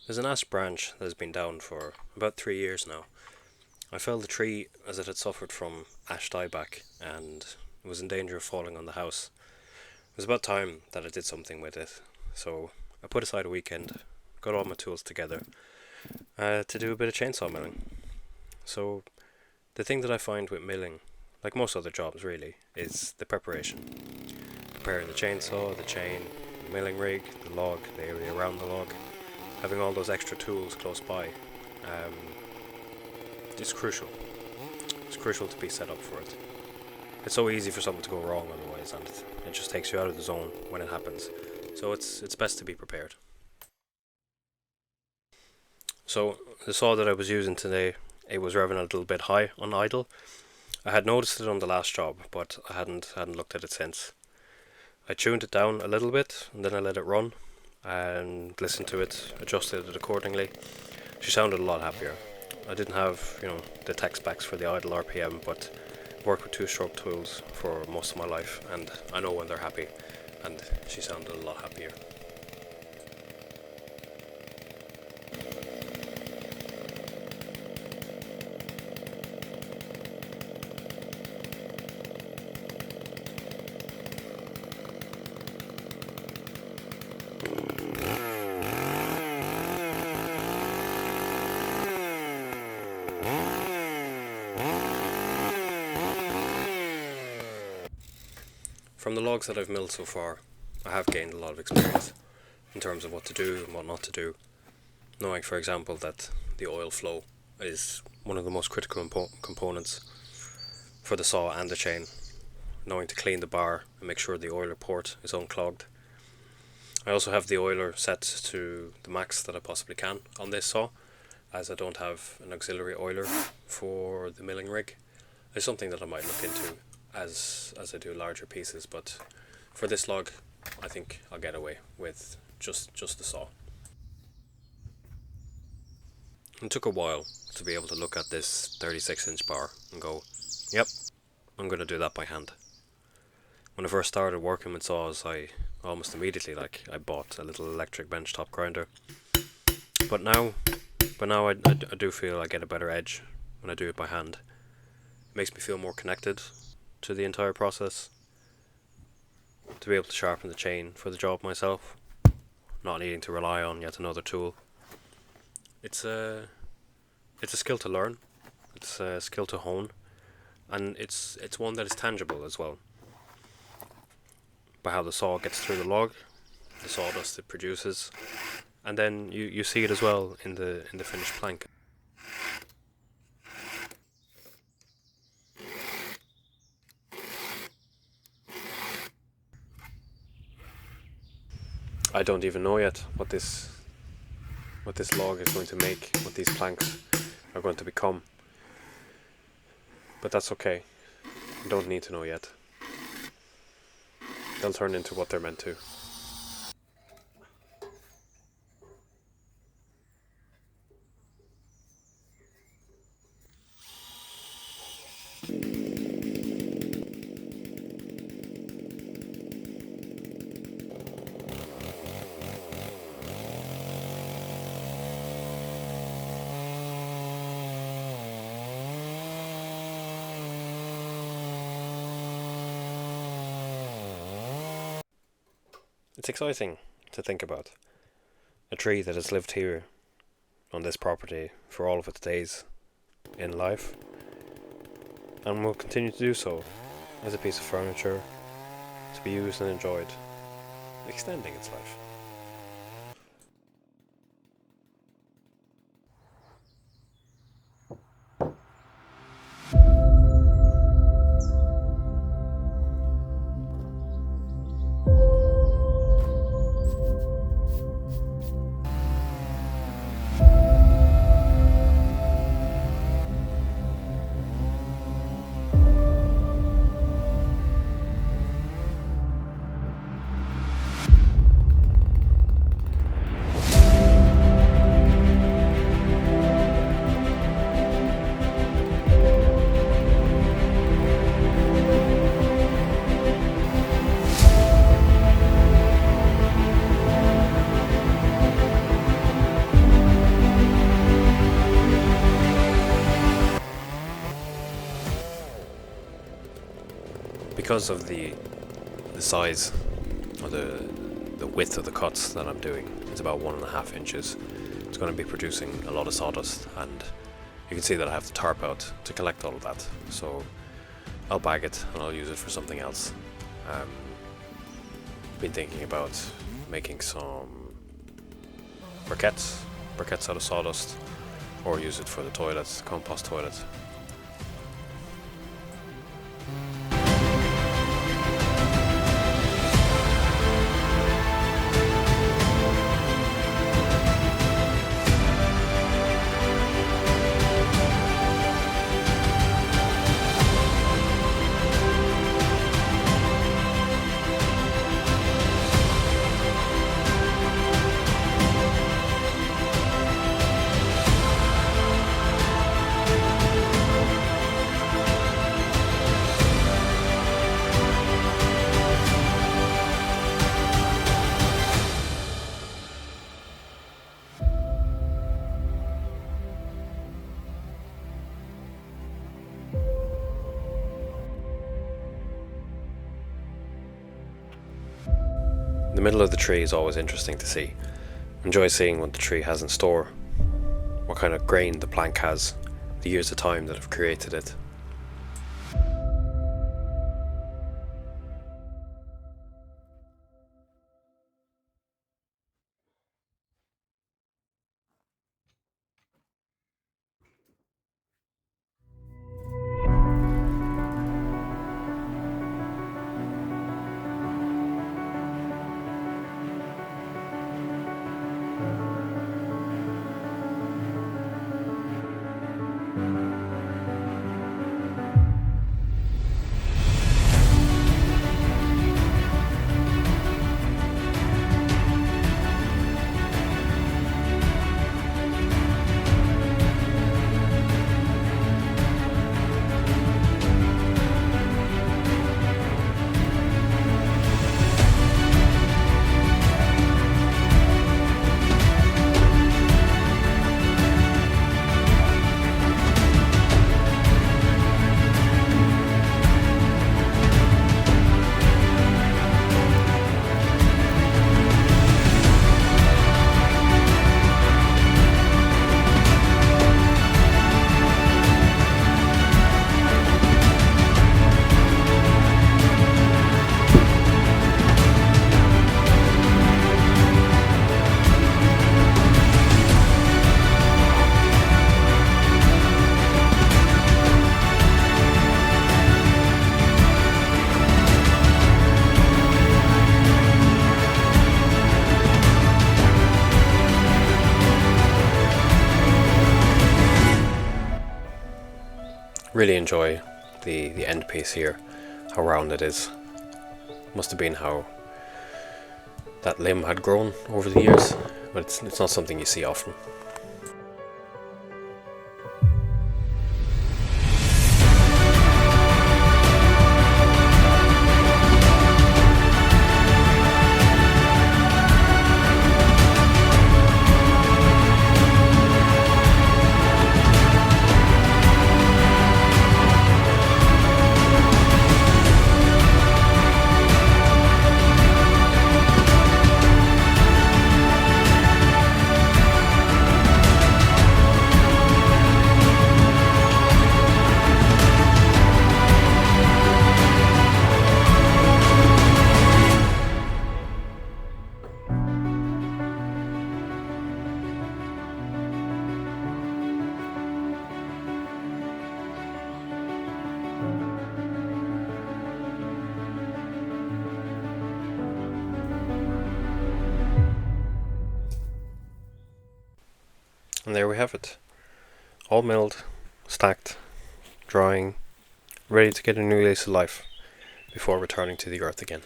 There's an ash branch that has been down for about 3 years now. I felled the tree as it had suffered from ash dieback and was in danger of falling on the house. It was about time that I did something with it, so I put aside a weekend, got all my tools together to do a bit of chainsaw milling. So the thing that I find with milling, like most other jobs really, is the preparation. Preparing the chainsaw, the chain, the milling rig, the log, the area around the log, having all those extra tools close by. It's crucial. It's crucial to be set up for it. It's so easy for something to go wrong otherwise, and it just takes you out of the zone when it happens. So it's best to be prepared. So the saw that I was using today, it was revving a little bit high on idle. I had noticed it on the last job, but I hadn't looked at it since. I tuned it down a little bit, and then I let it run, and listened to it, adjusted it accordingly. She sounded a lot happier. I didn't have, the tech specs for the idle RPM, but worked with two-stroke tools for most of my life, and I know when they're happy, and she sounded a lot happier. From the logs that I've milled so far, I have gained a lot of experience in terms of what to do and what not to do. Knowing, for example, that the oil flow is one of the most critical components for the saw and the chain. Knowing to clean the bar and make sure the oiler port is unclogged. I also have the oiler set to the max that I possibly can on this saw, as I don't have an auxiliary oiler for the milling rig. It's something that I might look into as I do larger pieces, but for this log I think I'll get away with just the saw. It took a while to be able to look at this 36-inch bar and go, yep, I'm going to do that by hand. When I first started working with saws, I almost immediately I bought a little electric benchtop grinder, but now I do feel I get a better edge when I do it by hand. It makes me feel more connected to the entire process, to be able to sharpen the chain for the job myself, not needing to rely on yet another tool. It's a skill to learn, it's a skill to hone, and it's one that is tangible as well, by how the saw gets through the log, the sawdust it produces, and then you see it as well in the finished plank. I don't even know yet what this log is going to make, what these planks are going to become. But that's okay. I don't need to know yet. They'll turn into what they're meant to. It's exciting to think about. A tree that has lived here on this property for all of its days in life, and will continue to do so as a piece of furniture to be used and enjoyed, extending its life. because of the size or the width of the cuts that I'm doing, it's about 1.5 inches. It's going to be producing a lot of sawdust, and you can see that I have the tarp out to collect all of that. So I'll bag it and I'll use it for something else. Been thinking about making some briquettes out of sawdust, or use it for the toilet, compost toilet. The middle of the tree is always interesting to see. Enjoy seeing what the tree has in store, what kind of grain the plank has, the years of time that have created it. Really enjoy the end piece here, how round it is. Must have been how that limb had grown over the years, but it's not something you see often. And there we have it. All milled, stacked, drying, ready to get a new lease of life before returning to the earth again.